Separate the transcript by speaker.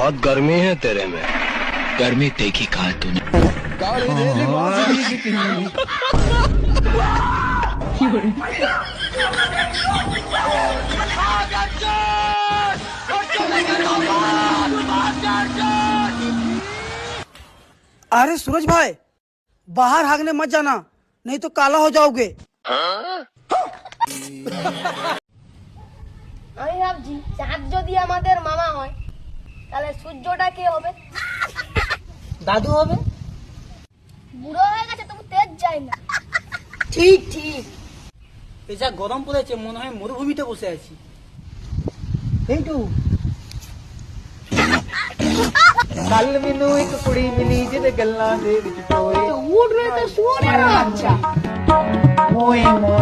Speaker 1: बहुत गर्मी है तेरे में।
Speaker 2: गर्मी देखी कहा तूने।
Speaker 3: अरे सूरज भाई, बाहर भागने मत जाना, नहीं तो काला हो जाओगे।
Speaker 4: আমি ভাবছি চাঁদ যদি আমাদের মামা হয় তাহলে সূর্যটা কে হবে?
Speaker 3: দাদু হবে।
Speaker 4: বুড়ো হয়ে গেছে তবু তেজ যায় না।
Speaker 3: ঠিক ঠিক। এই যা গরম পড়েছে মনে হয় মরুভূমিতে বসে আছি। এইটু
Speaker 5: ਕੱਲ ਮੈਨੂੰ ਇੱਕ ਕੁੜੀ ਮਿਲੀ ਜਿਹਦੇ ਗੱਲਾਂ ਦੇ ਵਿੱਚ ਟੋਏ
Speaker 4: উঠ রে তো শুয়োরের বাচ্চা।
Speaker 5: ਓਏ ਮਾਂ